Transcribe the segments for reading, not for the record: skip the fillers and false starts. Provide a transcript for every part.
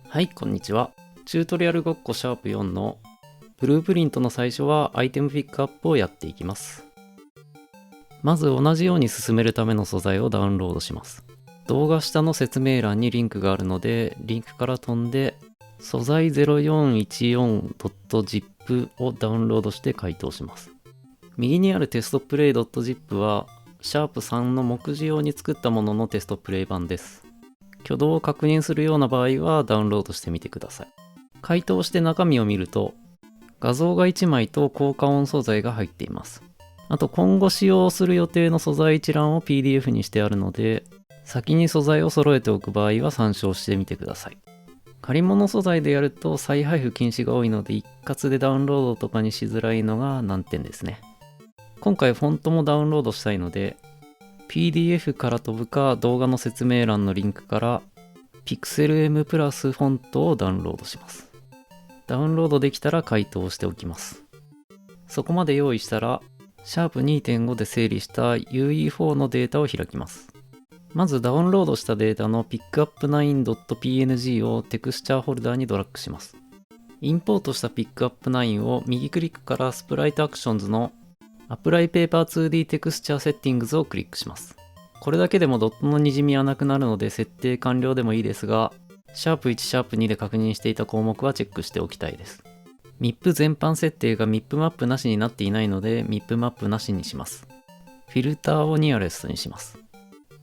はい、こんにちは。チュートリアルごっこシャープ4のブループリントの最初はアイテムピックアップをやっていきます。まず同じように進めるための素材をダウンロードします。動画下の説明欄にリンクがあるので、リンクから飛んで素材 0414.zip をダウンロードして解凍します。右にあるテストプレイ .zip はシャープ3の目次用に作ったもののテストプレイ版です。挙動を確認するような場合はダウンロードしてみてください。解凍して中身を見ると、画像が1枚と効果音素材が入っています。あと今後使用する予定の素材一覧を PDF にしてあるので、先に素材を揃えておく場合は参照してみてください。借り物素材でやると再配布禁止が多いので一括でダウンロードとかにしづらいのが難点ですね。今回フォントもダウンロードしたいので、PDF から飛ぶか動画の説明欄のリンクから PixelM プラスフォントをダウンロードします。ダウンロードできたら解凍しておきます。そこまで用意したら、シャープ 2.5 で整理した UE4 のデータを開きます。まずダウンロードしたデータの pickup9.png をテクスチャーホルダーにドラッグします。インポートした pickup9 を右クリックからスプライトアクションズのApply Paper 2D Texture Settings をクリックします。これだけでもドットの滲みはなくなるので設定完了でもいいですが、シャープ1、シャープ2で確認していた項目はチェックしておきたいです。MIP 全般設定が MIP マップなしになっていないので MIP マップなしにします。フィルターをニアレストにします。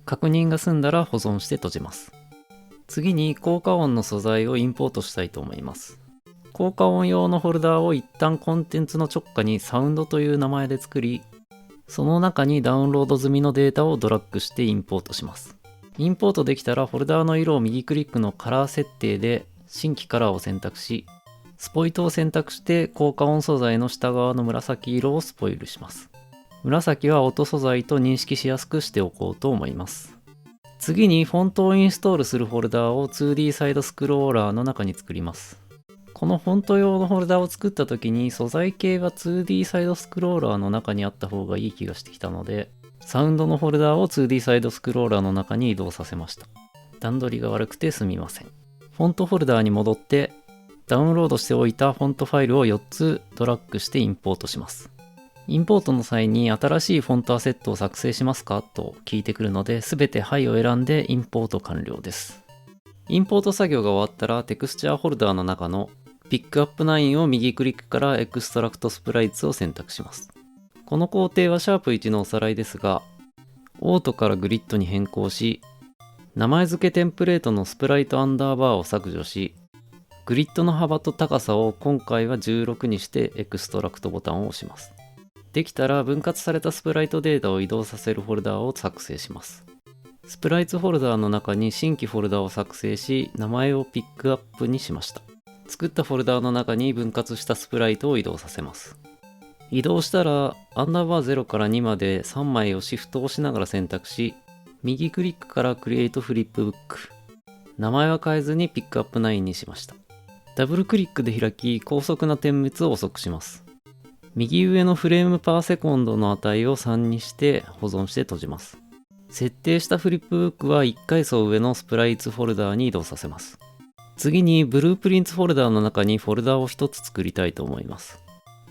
確認が済んだら保存して閉じます。次に効果音の素材をインポートしたいと思います。効果音用のフォルダーを一旦コンテンツの直下にサウンドという名前で作り、その中にダウンロード済みのデータをドラッグしてインポートします。インポートできたらフォルダーの色を右クリックのカラー設定で新規カラーを選択し、スポイトを選択して効果音素材の下側の紫色をスポイルします。紫は音素材と認識しやすくしておこうと思います。次にフォントをインストールするフォルダーを 2D サイドスクローラーの中に作ります。このフォント用のフォルダを作った時に素材系は 2D サイドスクローラーの中にあった方がいい気がしてきたので、サウンドのフォルダを 2D サイドスクローラーの中に移動させました。段取りが悪くてすみません。フォントフォルダーに戻ってダウンロードしておいたフォントファイルを4つドラッグしてインポートします。インポートの際に新しいフォントアセットを作成しますかと聞いてくるので、全てはいを選んでインポート完了です。インポート作業が終わったらテクスチャーホルダーの中のPickup9 を右クリックからエクストラクトスプライツを選択します。この工程はシャープ1のおさらいですが、オートからグリッドに変更し、名前付けテンプレートのスプライトアンダーバーを削除し、グリッドの幅と高さを今回は16にしてエクストラクトボタンを押します。できたら分割されたスプライトデータを移動させるフォルダを作成します。スプライツフォルダの中に新規フォルダを作成し、名前をピックアップにしました。作ったフォルダの中に分割したスプライトを移動させます。移動したらアンダーバー0から2まで3枚をシフトを押しながら選択し、右クリックからクリエイトフリップブック。名前は変えずにピックアップ9にしました。ダブルクリックで開き、高速な点滅を遅くします。右上のフレームパーセコンドの値を3にして保存して閉じます。設定したフリップブックは1階層上のスプライツフォルダに移動させます。次にブループリンツフォルダの中にフォルダを1つ作りたいと思います。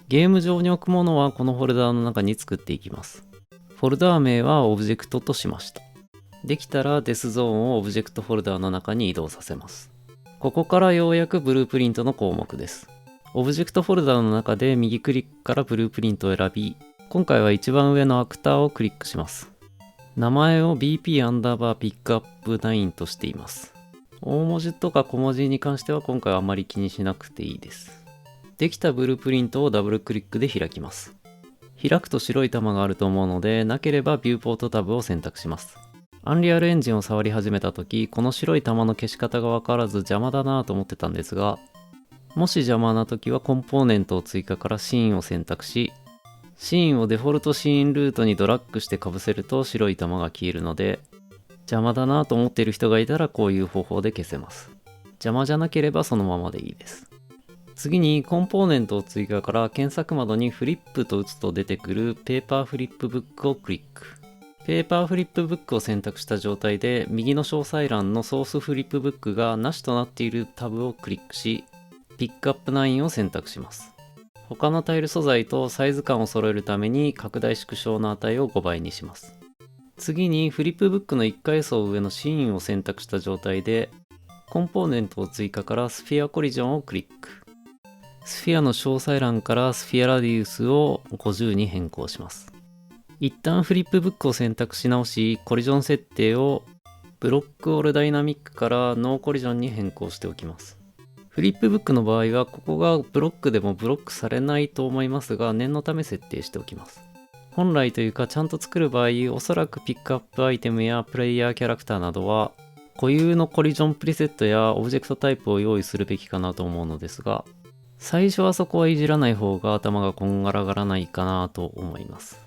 ゲーム上に置くものはこのフォルダの中に作っていきます。フォルダ名はオブジェクトとしました。できたらデスゾーンをオブジェクトフォルダの中に移動させます。ここからようやくブループリントの項目です。オブジェクトフォルダの中で右クリックからブループリントを選び、今回は一番上のアクターをクリックします。名前を BP アンダーバーピックアップ9としています。大文字とか小文字に関しては今回はあまり気にしなくていいです。できたブループリントをダブルクリックで開きます。開くと白い玉があると思うので、なければビューポートタブを選択します。アンリアルエンジンを触り始めた時、この白い玉の消し方がわからず邪魔だなぁと思ってたんですが、もし邪魔な時はコンポーネントを追加からシーンを選択し、シーンをデフォルトシーンルートにドラッグして被せると白い玉が消えるので、邪魔だなと思っている人がいたらこういう方法で消せます。邪魔じゃなければそのままでいいです。次にコンポーネントを追加から検索窓にフリップと打つと出てくるペーパーフリップブックをクリック。ペーパーフリップブックを選択した状態で、右の詳細欄のソースフリップブックがなしとなっているタブをクリックし、ピックアップ9を選択します。他のタイル素材とサイズ感を揃えるために拡大縮小の値を5倍にします。次にフリップブックの1階層上のシーンを選択した状態で、コンポーネントを追加からスフィアコリジョンをクリック。スフィアの詳細欄からスフィアラディウスを50に変更します。一旦フリップブックを選択し直し、コリジョン設定をブロックオールダイナミックからノーコリジョンに変更しておきます。フリップブックの場合はここがブロックでもブロックされないと思いますが、念のため設定しておきます。本来というかちゃんと作る場合、おそらくピックアップアイテムやプレイヤーキャラクターなどは固有のコリジョンプリセットやオブジェクトタイプを用意するべきかなと思うのですが、最初はそこはいじらない方が頭がこんがらがらないかなと思います。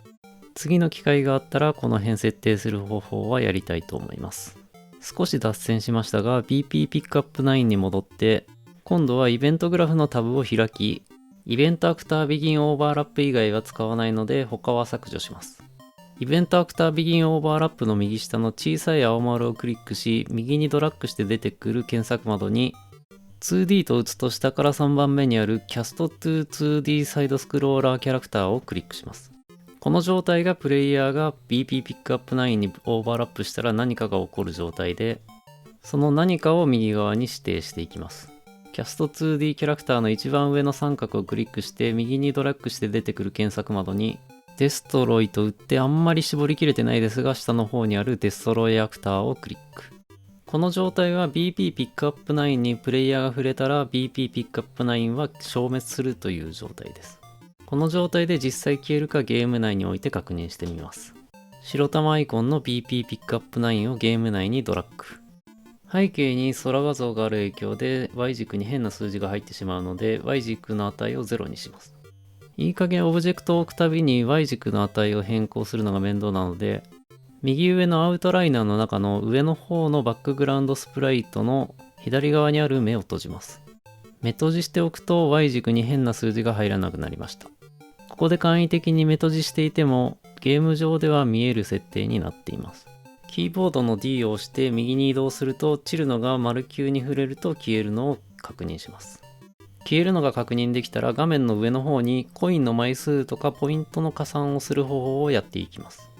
次の機会があったらこの辺設定する方法はやりたいと思います。少し脱線しましたが BP ピックアップ9に戻って今度はイベントグラフのタブを開き、イベントアクタービギンオーバーラップ以外は使わないので他は削除します。イベントアクタービギンオーバーラップの右下の小さい青丸をクリックし、右にドラッグして出てくる検索窓に 2D と打つと下から3番目にある Cast to 2D サイドスクローラーキャラクターをクリックします。この状態がプレイヤーが BP ピックアップ9にオーバーラップしたら何かが起こる状態で、その何かを右側に指定していきます。Cast 2D キャラクターの一番上の三角をクリックして右にドラッグして出てくる検索窓にデストロイと打ってあんまり絞りきれてないですが下の方にあるデストロイアクターをクリック。この状態は BP ピックアップ9にプレイヤーが触れたら BP ピックアップ9は消滅するという状態です。この状態で実際消えるかゲーム内において確認してみます。白玉アイコンの BP ピックアップ9をゲーム内にドラッグ。背景に空画像がある影響で Y 軸に変な数字が入ってしまうので Y 軸の値を0にします。いい加減オブジェクトを置くたびに Y 軸の値を変更するのが面倒なので、右上のアウトライナーの中の上の方のバックグラウンドスプライトの左側にある目を閉じます。目閉じしておくと Y 軸に変な数字が入らなくなりました。ここで簡易的に目閉じしていてもゲーム上では見える設定になっています。キーボードの D を押して右に移動するとチルノが丸9に触れると消えるのを確認します。消えるのが確認できたら画面の上の方にコインの枚数とかポイントの加算をする方法をやっていきます。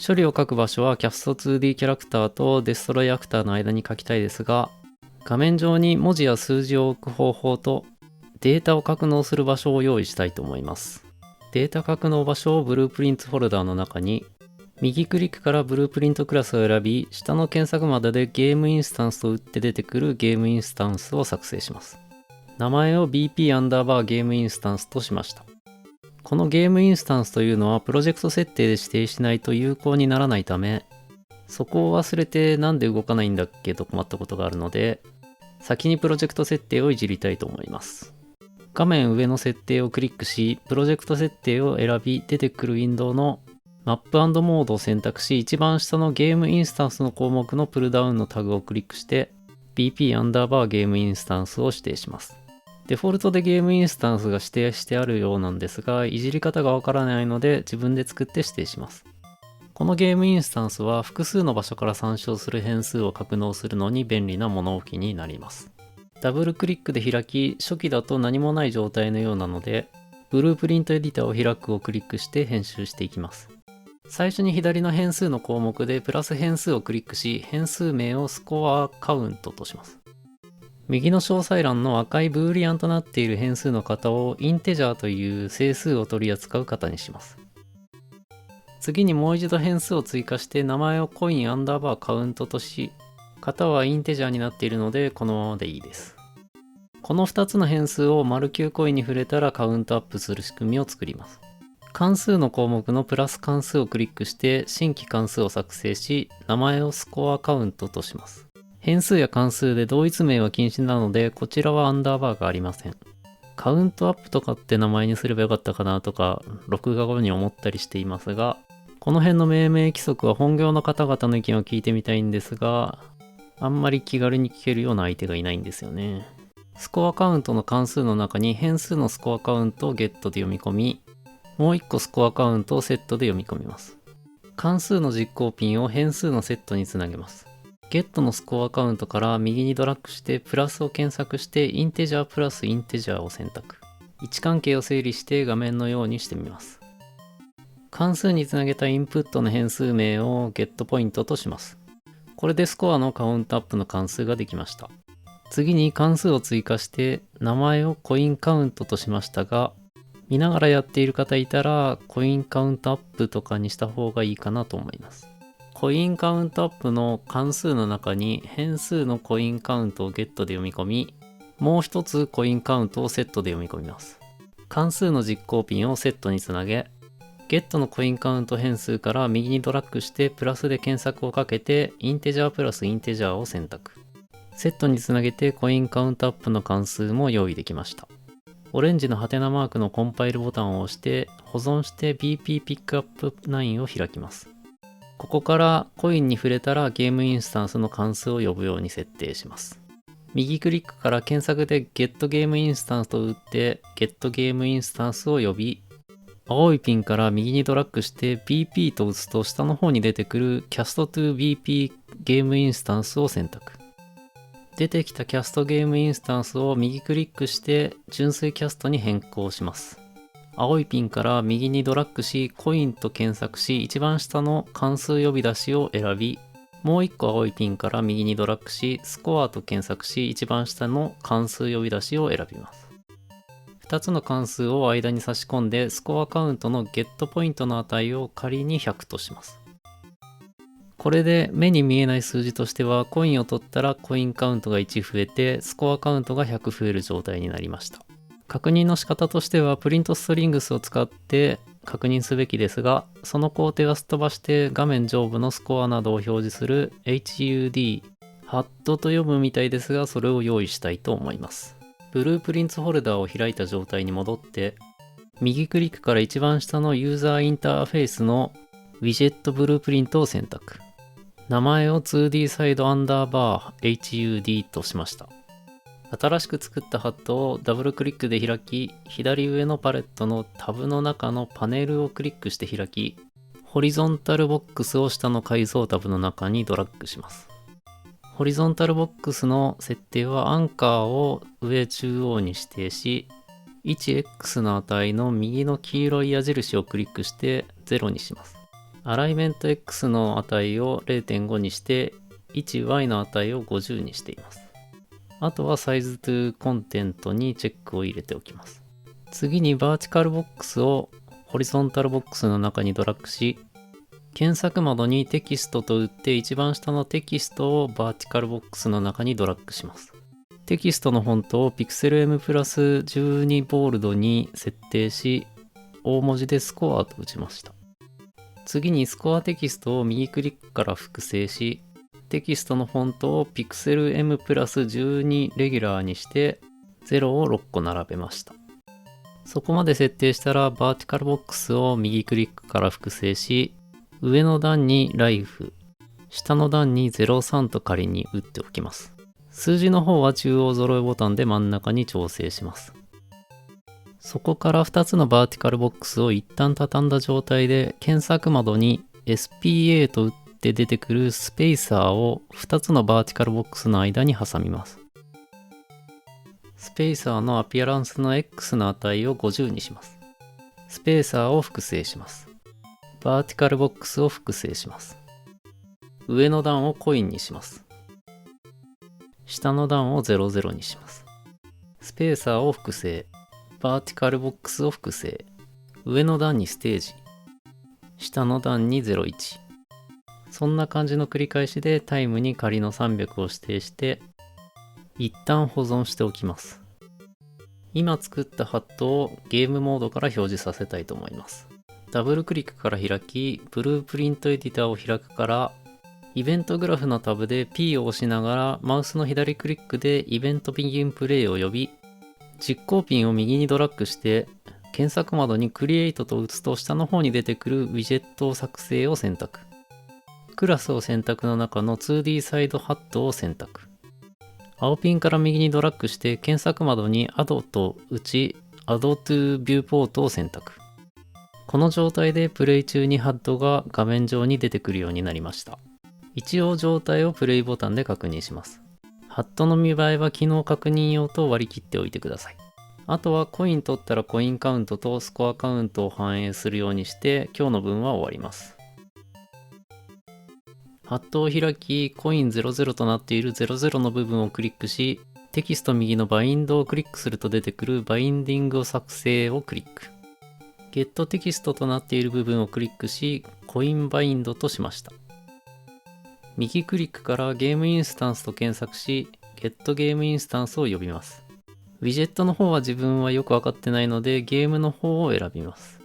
処理を書く場所は Cast2D キャラクターとデストロイアクターの間に書きたいですが、画面上に文字や数字を置く方法とデータを格納する場所を用意したいと思います。データ格納場所をブループリントフォルダーの中に、右クリックからブループリントクラスを選び、下の検索窓でゲームインスタンスと打って出てくるゲームインスタンスを作成します。名前を BP アンダーバーゲームインスタンスとしました。このゲームインスタンスというのはプロジェクト設定で指定しないと有効にならないため、そこを忘れてなんで動かないんだっけと困ったことがあるので、先にプロジェクト設定をいじりたいと思います。画面上の設定をクリックし、プロジェクト設定を選び、出てくるウィンドウのマップ&モードを選択し、一番下のゲームインスタンスの項目のプルダウンのタグをクリックして、BP アンダーバーゲームインスタンスを指定します。デフォルトでゲームインスタンスが指定してあるようなんですが、いじり方がわからないので自分で作って指定します。このゲームインスタンスは複数の場所から参照する変数を格納するのに便利な物置になります。ダブルクリックで開き、初期だと何もない状態のようなので、ブループリントエディターを開くをクリックして編集していきます。最初に左の変数の項目でプラス変数をクリックし、変数名をスコアカウントとします。右の詳細欄の赤いブーリアンとなっている変数の型をインテジャーという整数を取り扱う型にします。次にもう一度変数を追加して名前をコインアンダーバーカウントとし、型はインテジャーになっているのでこのままでいいです。この2つの変数を丸9コインに触れたらカウントアップする仕組みを作ります。関数の項目のプラス関数をクリックして新規関数を作成し、名前をスコアカウントとします。変数や関数で同一名は禁止なので、こちらはアンダーバーがありません。カウントアップとかって名前にすればよかったかなとか、録画後に思ったりしていますが、この辺の命名規則は本業の方々の意見を聞いてみたいんですが、あんまり気軽に聞けるような相手がいないんですよね。スコアカウントの関数の中に変数のスコアカウントをゲットで読み込み、もう1個スコアカウントをセットで読み込みます。関数の実行ピンを変数のセットにつなげます。ゲットのスコアカウントから右にドラッグしてプラスを検索してインテジャープラスインテジャーを選択。位置関係を整理して画面のようにしてみます。関数につなげたインプットの変数名をゲットポイントとします。これでスコアのカウントアップの関数ができました。次に関数を追加して名前をコインカウントとしましたが、見ながらやっている方いたらコインカウントアップとかにした方がいいかなと思います。コインカウントアップの関数の中に変数のコインカウントをゲットで読み込み、もう一つコインカウントをセットで読み込みます。関数の実行ピンをセットにつなげ、ゲットのコインカウント変数から右にドラッグしてプラスで検索をかけてインテジャープラスインテジャーを選択。セットにつなげてコインカウントアップの関数も用意できました。オレンジのハテナマークのコンパイルボタンを押して保存して BP Pickup 9を開きます。ここからコインに触れたらゲームインスタンスの関数を呼ぶように設定します。右クリックから検索で Get Game Instance と打って Get Game Instance を呼び、青いピンから右にドラッグして BP と打つと下の方に出てくる Cast to BP Game Instance を選択。出てきた Cast Game Instance を右クリックして純粋キャストに変更します。青いピンから右にドラッグしコインと検索し一番下の関数呼び出しを選び、もう一個青いピンから右にドラッグしスコアと検索し一番下の関数呼び出しを選びます。2つの関数を間に差し込んでスコアカウントのゲットポイントの値を仮に100とします。これで目に見えない数字としてはコインを取ったらコインカウントが1増えてスコアカウントが100増える状態になりました。確認の仕方としてはプリントストリングスを使って確認すべきですが、その工程はすっ飛ばして画面上部のスコアなどを表示する HUD、HUD と読むみたいですがそれを用意したいと思います。ブループリンツホルダーを開いた状態に戻って、右クリックから一番下のユーザーインターフェースのウィジェットブループリントを選択。名前を 2D サイドアンダーバー HUD としました。新しく作ったハットをダブルクリックで開き、左上のパレットのタブの中のパネルをクリックして開き、ホリゾンタルボックスを下の改造タブの中にドラッグします。ホリゾンタルボックスの設定はアンカーを上中央に指定し、1x の値の右の黄色い矢印をクリックして0にします。アライメント x の値を 0.5 にして 1y の値を50にしています。あとはサイズトゥコンテントにチェックを入れておきます。次にバーティカルボックスをホリゾンタルボックスの中にドラッグし、検索窓にテキストと打って一番下のテキストをバーティカルボックスの中にドラッグします。テキストのフォントを PixelM プラス12ボールドに設定し、大文字でスコアと打ちました。次にスコアテキストを右クリックから複製し、テキストのフォントを PixelM プラス12レギュラーにして0を6個並べました。そこまで設定したらバーティカルボックスを右クリックから複製し、上の段に Life、下の段に03と仮に打っておきます。数字の方は中央揃えボタンで真ん中に調整します。そこから2つのバーティカルボックスを一旦畳んだ状態で検索窓に SPA と打って出てくるスペーサーを2つのバーティカルボックスの間に挟みます。スペーサーのアピアランスの X の値を50にします。スペーサーを複製します。バーティカルボックスを複製します。上の段をコインにします。下の段を00にします。スペーサーを複製。バーティカルボックスを複製。上の段にステージ。下の段に01。そんな感じの繰り返しでタイムに仮の300を指定して、一旦保存しておきます。今作ったハットをゲームモードから表示させたいと思います。ダブルクリックから開き、ブループリントエディターを開くから、イベントグラフのタブで P を押しながらマウスの左クリックでイベントビギンプレイを呼び、実行ピンを右にドラッグして検索窓にクリエイトと打つと下の方に出てくるウィジェット作成を選択。クラスを選択の中の 2D サイドハットを選択。青ピンから右にドラッグして検索窓に Add と打ち Add to Viewport を選択。この状態でプレイ中にハッドが画面上に出てくるようになりました。一応状態をプレイボタンで確認します。ハッドの見栄えは機能確認用と割り切っておいてください。あとはコイン取ったらコインカウントとスコアカウントを反映するようにして今日の分は終わります。ハッドを開き、コイン00となっている00の部分をクリックし、テキスト右のバインドをクリックすると出てくるバインディングを作成をクリック。ゲットテキストとなっている部分をクリックし、コインバインドとしました。右クリックからゲームインスタンスと検索し、ゲットゲームインスタンスを呼びます。ウィジェットの方は自分はよくわかってないので、ゲームの方を選びます。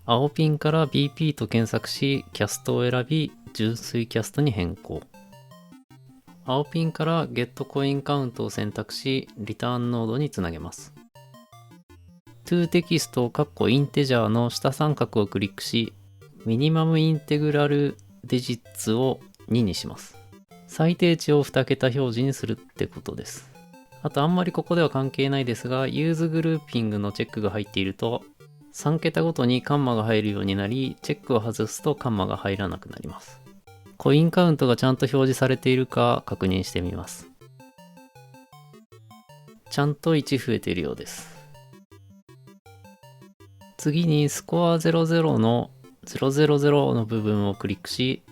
青ピンから BP と検索し、キャストを選び、純粋キャストに変更。青ピンから Get コインカウントを選択し、リターンノードにつなげます。to テキストインテジャーの下三角をクリックし、ミニマムインテグラルデジッツを2にします。最低値を2桁表示にするってことです。あとあんまりここでは関係ないですが、ユーズグルーピングのチェックが入っていると、3桁ごとにカンマが入るようになり、チェックを外すとカンマが入らなくなります。コインカウントがちゃんと表示されているか確認してみます。ちゃんと1増えているようです。次にスコア00の000の部分をクリックし、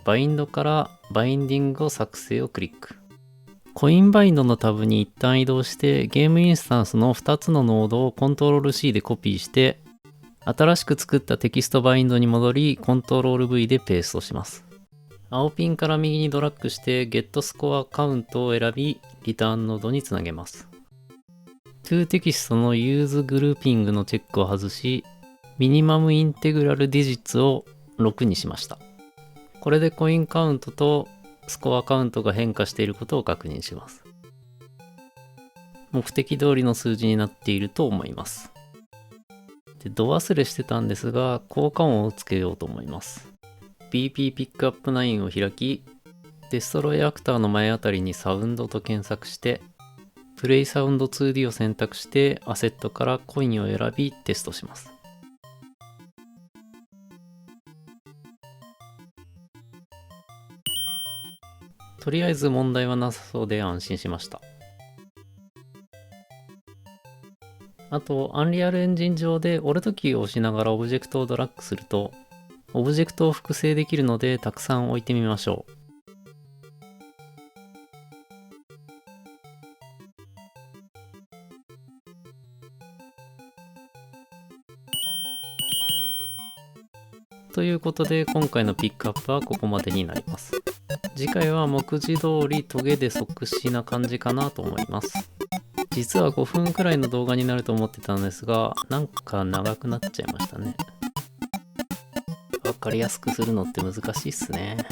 バインドからバインディングを作成をクリック。コインバインドのタブに一旦移動してゲームインスタンスの2つのノードをコントロール C でコピーして新しく作ったテキストバインドに戻りコントロール V でペーストします。青ピンから右にドラッグしてゲットスコアカウントを選びリターンノードにつなげます。to テキストのユーズグルーピングのチェックを外しミニマムインテグラルディジッツを6にしました。これでコインカウントとスコアカウントが変化していることを確認します。目的通りの数字になっていると思います。で、度忘れしてたんですが、効果音をつけようと思います。BP ピックアップ9を開き、デストロイアクターの前あたりにサウンドと検索して、プレイサウンド 2D を選択して、アセットからコインを選びテストします。とりあえず問題はなさそうで安心しました。あと、アンリアルエンジン上でオルトキーを押しながらオブジェクトをドラッグすると、オブジェクトを複製できるのでたくさん置いてみましょう。ということで今回のピックアップはここまでになります。次回は目次通りトゲで即死な感じかなと思います。実は5分くらいの動画になると思ってたんですが、なんか長くなっちゃいましたね。わかりやすくするのって難しいっすね。